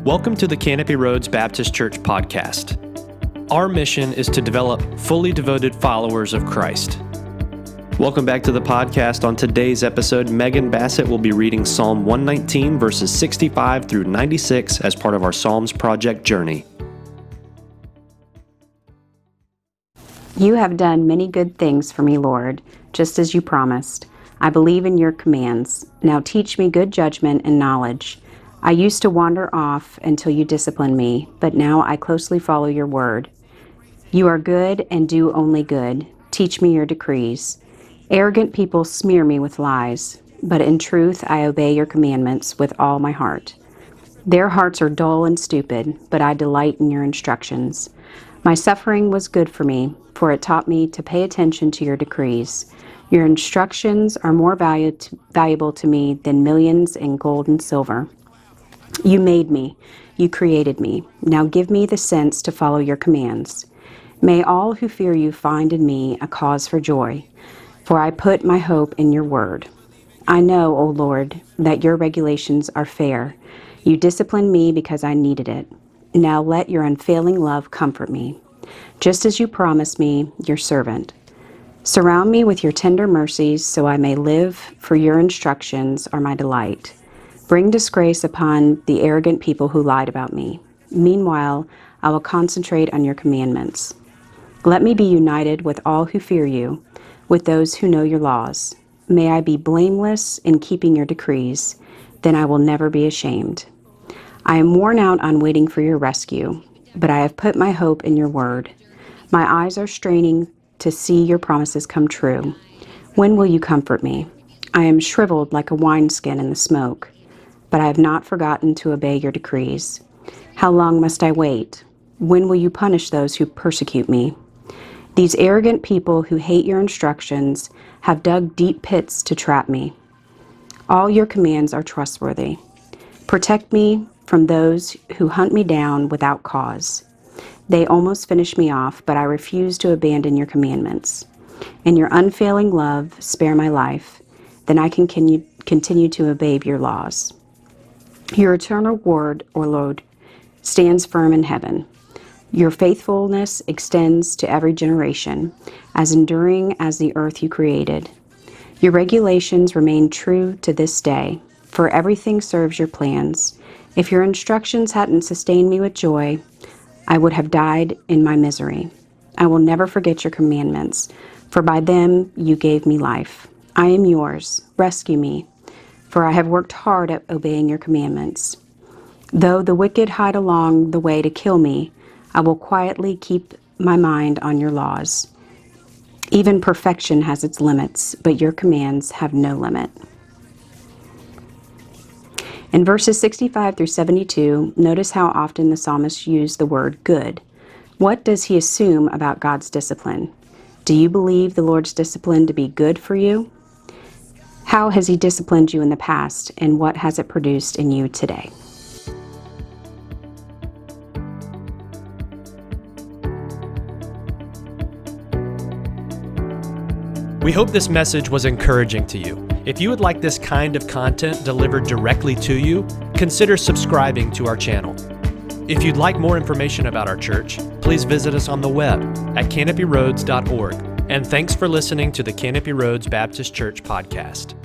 Welcome to the Canopy Roads Baptist Church podcast. Our mission is to develop fully devoted followers of Christ. Welcome back to the podcast. On today's episode, Meghan Bassett will be reading Psalm 119, verses 65 through 96 as part of our Psalms Project journey. You have done many good things for me, Lord, just as you promised. I believe in your commands. Now teach me good judgment and knowledge. I used to wander off until you disciplined me, but now I closely follow your word. You are good and do only good. Teach me your decrees. Arrogant people smear me with lies, but in truth I obey your commandments with all my heart. Their hearts are dull and stupid, but I delight in your instructions. My suffering was good for me, for it taught me to pay attention to your decrees. Your instructions are more valuable to me than millions in gold and silver. You made me. You created me. Now give me the sense to follow your commands. May all who fear you find in me a cause for joy, for I put my hope in your word. I know, O Lord, that your regulations are fair. You disciplined me because I needed it. Now let your unfailing love comfort me, just as you promised me, your servant. Surround me with your tender mercies so I may live, for your instructions are my delight. Bring disgrace upon the arrogant people who lied about me. Meanwhile, I will concentrate on your commandments. Let me be united with all who fear you, with those who know your laws. May I be blameless in keeping your decrees, then I will never be ashamed. I am worn out on waiting for your rescue, but I have put my hope in your word. My eyes are straining to see your promises come true. When will you comfort me? I am shriveled like a wineskin in the smoke, but I have not forgotten to obey your decrees. How long must I wait? When will you punish those who persecute me? These arrogant people who hate your instructions have dug deep pits to trap me. All your commands are trustworthy. Protect me from those who hunt me down without cause. They almost finish me off, but I refuse to abandon your commandments. In your unfailing love, spare my life, then I can continue to obey your laws. Your eternal word, O Lord, stands firm in heaven. Your faithfulness extends to every generation, as enduring as the earth you created. Your regulations remain true to this day, for everything serves your plans. If your instructions hadn't sustained me with joy, I would have died in my misery. I will never forget your commandments, for by them you gave me life. I am yours. Rescue me, for I have worked hard at obeying your commandments. Though the wicked hide along the way to kill me, I will quietly keep my mind on your laws. Even perfection has its limits, but your commands have no limit. In verses 65 through 72, notice how often the psalmist used the word good. What does he assume about God's discipline? Do you believe the Lord's discipline to be good for you? How has he disciplined you in the past, and what has it produced in you today? We hope this message was encouraging to you. If you would like this kind of content delivered directly to you, consider subscribing to our channel. If you'd like more information about our church, please visit us on the web at canopyroads.org. And thanks for listening to the Canopy Roads Baptist Church podcast.